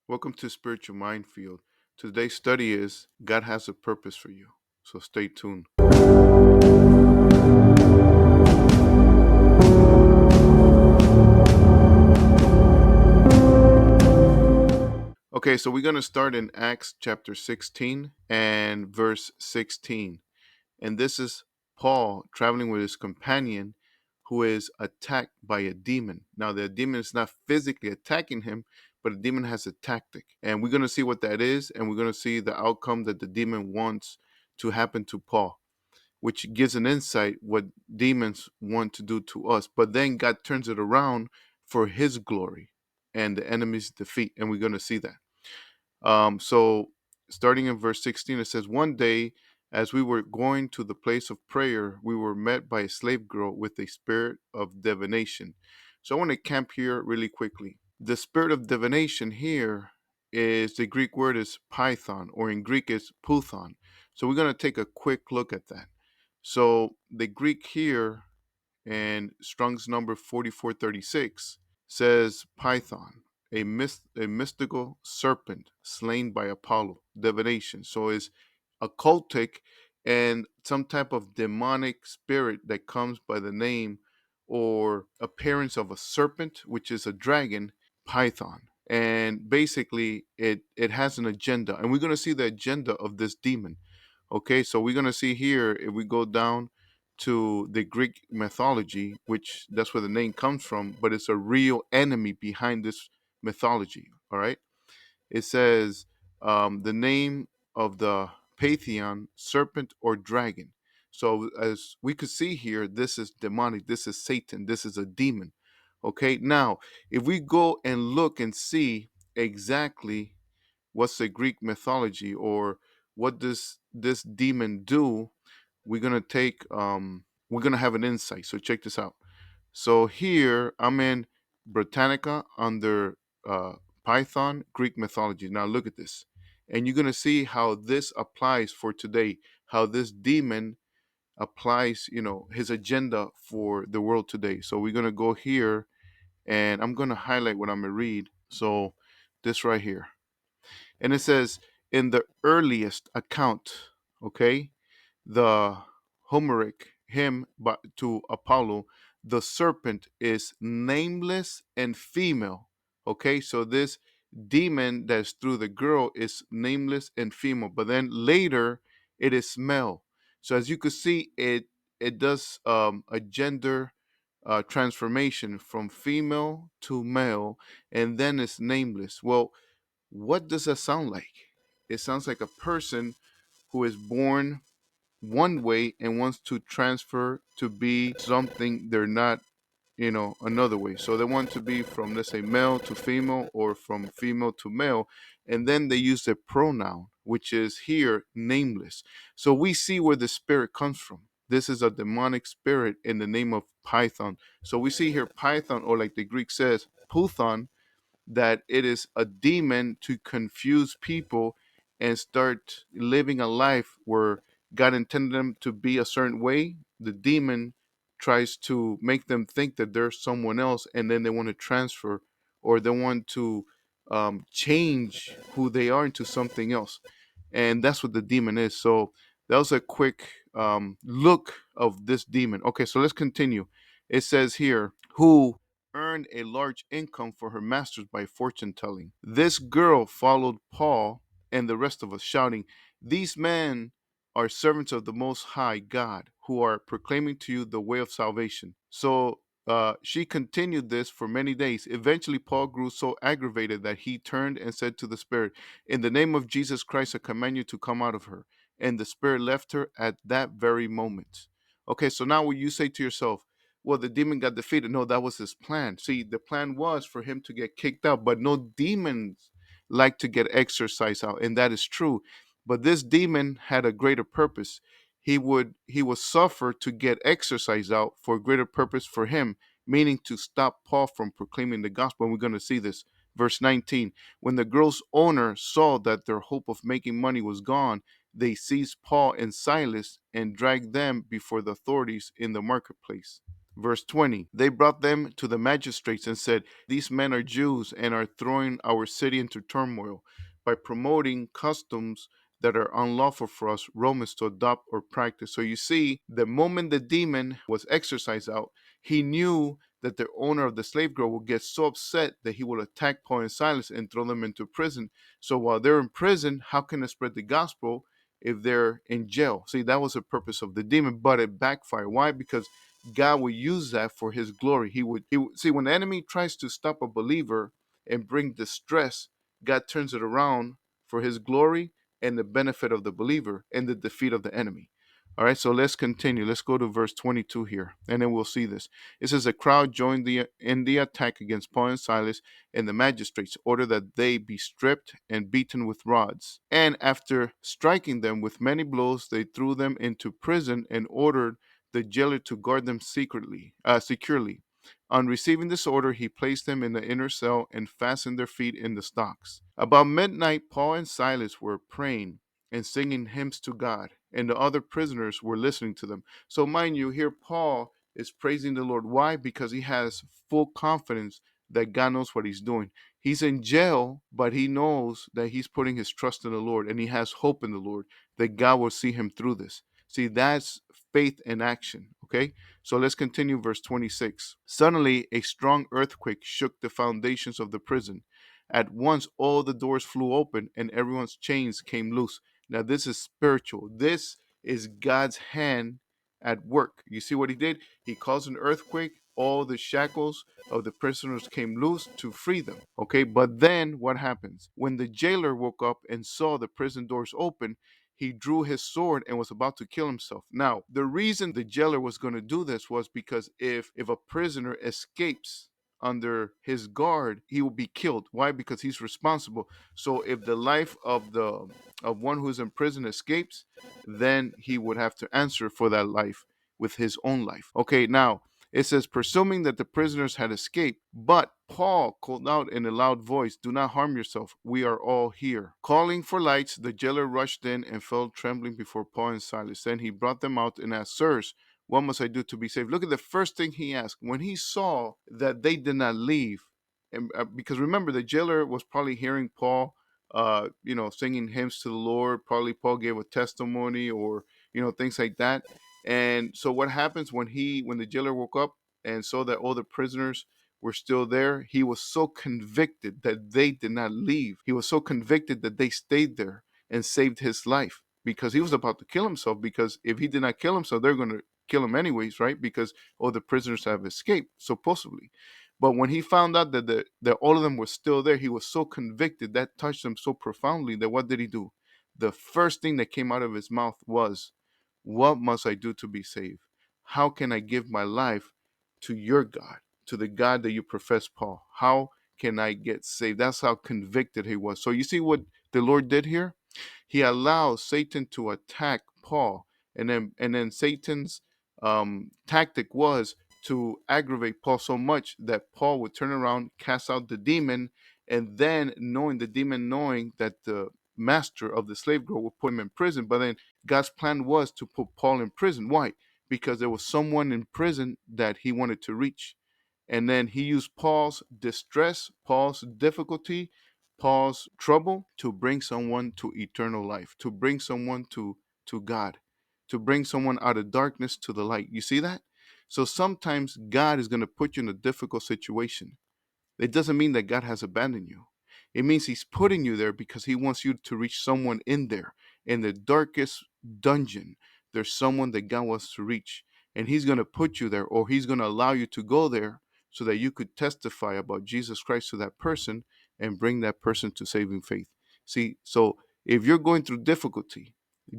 Welcome to Spiritual Minefield. Today's study is God has a purpose for you. So stay tuned. Okay, so we're going to start in Acts chapter 16 and verse 16. And this is Paul traveling with his companion who is attacked by a demon. Now, the demon is not physically attacking him, but the demon has a tactic. And we're going to see what that is, and we're going to see the outcome that the demon wants to happen to Paul, which gives an insight what demons want to do to us. But then God turns it around for his glory and the enemy's defeat. And we're going to see that. So starting in verse 16, it says, "One day, as we were going to the place of prayer, we were met by a slave girl with a spirit of divination." So I want to camp here really quickly. The spirit of divination here is the Greek word is python, or in Greek is puthon. So we're going to take a quick look at that. So the Greek here in Strong's number 4436 says python, a mystical serpent slain by Apollo, divination. So it's occultic and some type of demonic spirit that comes by the name or appearance of a serpent, which is a dragon, python. And basically it has an agenda. And we're going to see the agenda of this demon. Okay, so we're going to see here, if we go down to the Greek mythology, which that's where the name comes from, but it's a real enemy behind this mythology. All right. It says the name of the Pantheon, serpent or dragon. So as we could see here, this is demonic. This is Satan. This is a demon. Okay. Now, if we go and look and see exactly what's the Greek mythology or what does this demon do, we're gonna have an insight. So check this out. So here I'm in Britannica under Python Greek mythology. Now look at this, and you're gonna see how this applies for today. How this demon applies, his agenda for the world today. So we're gonna go here, and I'm gonna highlight what I'm gonna read. So this right here, and it says in the earliest account, okay, the Homeric hymn to Apollo, the serpent is nameless and female. Okay, so this demon that's through the girl is nameless and female, but then later it is male. So as you can see, it does a gender transformation from female to male, and then it's nameless. Well, what does that sound like? It sounds like a person who is born one way and wants to transfer to be something they're not, another way. So they want to be from, let's say, male to female or from female to male. And then they use the pronoun, which is here nameless. So we see where the spirit comes from. This is a demonic spirit in the name of Python. So we see here Python, or like the Greek says, Puthon, that it is a demon to confuse people and start living a life where God intended them to be a certain way. The demon tries to make them think that they're someone else, and then they want to transfer or they want to change who they are into something else. And that's what the demon is. So that was a quick look of this demon. Okay, so let's continue. It says here, who earned a large income for her masters by fortune telling. This girl followed Paul and the rest of us, shouting, "These men are servants of the Most High God, who are proclaiming to you the way of salvation." So she continued this for many days. Eventually, Paul grew so aggravated that he turned and said to the spirit, "In the name of Jesus Christ, I command you to come out of her." And the spirit left her at that very moment. Okay, so now when you say to yourself, well, the demon got defeated. No, that was his plan. See, the plan was for him to get kicked out, but no demons like to get exorcised out, and that is true. But this demon had a greater purpose. He would suffer to get exorcised out for a greater purpose for him, meaning to stop Paul from proclaiming the gospel. And we're going to see this. Verse 19. When the girl's owner saw that their hope of making money was gone, they seized Paul and Silas and dragged them before the authorities in the marketplace. Verse 20, they brought them to the magistrates and said, these men are Jews and are throwing our city into turmoil by promoting customs that are unlawful for us Romans to adopt or practice. So you see, the moment the demon was exorcised out, he knew that the owner of the slave girl would get so upset that he would attack Paul and Silas and throw them into prison. So while they're in prison, how can they spread the gospel if they're in jail? See, that was the purpose of the demon, but it backfired. Why? Because God would use that for his glory. He would see, when the enemy tries to stop a believer and bring distress, God turns it around for his glory and the benefit of the believer and the defeat of the enemy. All right, so let's continue. Let's go to verse 22 here, and then we'll see this. It says, a crowd joined in the attack against Paul and Silas, and the magistrates ordered that they be stripped and beaten with rods. And after striking them with many blows, they threw them into prison and ordered the jailer to guard them securely. On receiving this order, he placed them in the inner cell and fastened their feet in the stocks. About midnight, Paul and Silas were praying and singing hymns to God, and the other prisoners were listening to them. So, mind you, here Paul is praising the Lord. Why? Because he has full confidence that God knows what he's doing. He's in jail, but he knows that he's putting his trust in the Lord, and he has hope in the Lord that God will see him through this. See, that's faith in action. Okay, so let's continue verse 26. Suddenly, a strong earthquake shook the foundations of the prison. At once, all the doors flew open and everyone's chains came loose. Now, this is spiritual. This is God's hand at work. You see what he did? He caused an earthquake. All the shackles of the prisoners came loose to free them. Okay, but then what happens? When the jailer woke up and saw the prison doors open, he drew his sword and was about to kill himself. Now, the reason the jailer was going to do this was because if a prisoner escapes under his guard, he will be killed. Why? Because he's responsible. So if the life of one who's in prison escapes, then he would have to answer for that life with his own life. Okay, now it says, presuming that the prisoners had escaped, but Paul called out in a loud voice, do not harm yourself. We are all here. Calling for lights, the jailer rushed in and fell trembling before Paul and Silas. Then he brought them out and asked, sirs, what must I do to be saved? Look at the first thing he asked. When he saw that they did not leave, and because remember, the jailer was probably hearing Paul, singing hymns to the Lord. Probably Paul gave a testimony or, things like that. And so what happens when the jailer woke up and saw that all the prisoners were still there, he was so convicted that they did not leave. He was so convicted that they stayed there and saved his life because he was about to kill himself. Because if he did not kill himself, they're going to kill him anyways, right? Because all the prisoners have escaped, supposedly. But when he found out that all of them were still there, he was so convicted, that touched him so profoundly, that what did he do? The first thing that came out of his mouth was, what must I do to be saved? How can I give my life to your God, to the God that you profess, Paul? How can I get saved? That's how convicted he was. So you see what the Lord did here? He allows Satan to attack Paul, and then Satan's tactic was to aggravate Paul so much that Paul would turn around, cast out the demon, and then knowing that the master of the slave girl would put him in prison. But then God's plan was to put Paul in prison. Why? Because there was someone in prison that he wanted to reach. And then he used Paul's distress, Paul's difficulty, Paul's trouble to bring someone to eternal life, to bring someone to God, to bring someone out of darkness to the light. You see that? So sometimes God is going to put you in a difficult situation. It doesn't mean that God has abandoned you. It means he's putting you there because he wants you to reach someone in there. In the darkest dungeon, there's someone that God wants to reach. And he's going to put you there, or he's going to allow you to go there so that you could testify about Jesus Christ to that person and bring that person to saving faith. See, so if you're going through difficulty,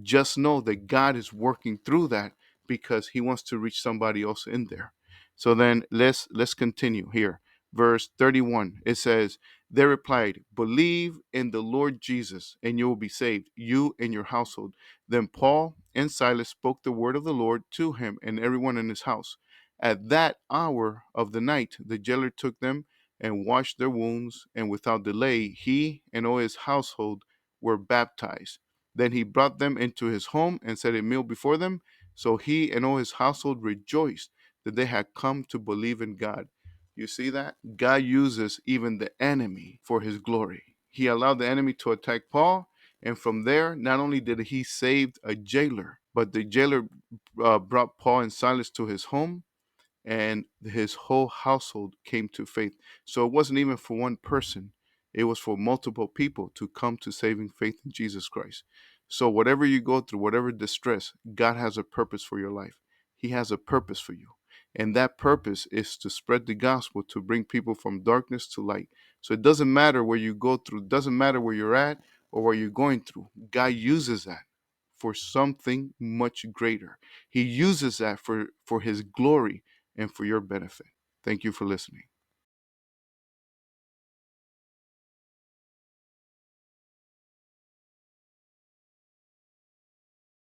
just know that God is working through that because he wants to reach somebody else in there. So then let's continue here. Verse 31, it says, they replied, believe in the Lord Jesus and you will be saved, you and your household. Then Paul and Silas spoke the word of the Lord to him and everyone in his house. At that hour of the night, the jailer took them and washed their wounds, and without delay, he and all his household were baptized. Then he brought them into his home and set a meal before them. So he and all his household rejoiced that they had come to believe in God. You see that? God uses even the enemy for his glory. He allowed the enemy to attack Paul, and from there, not only did he save a jailer, but the jailer brought Paul and Silas to his home, and his whole household came to faith. So it wasn't even for one person, it was for multiple people to come to saving faith in Jesus Christ. So whatever you go through, whatever distress, God has a purpose for your life. He has a purpose for you. And that purpose is to spread the gospel, to bring people from darkness to light. So it doesn't matter where you go through, it doesn't matter where you're at or what you're going through. God uses that for something much greater. He uses that for his glory and for your benefit. Thank you for listening.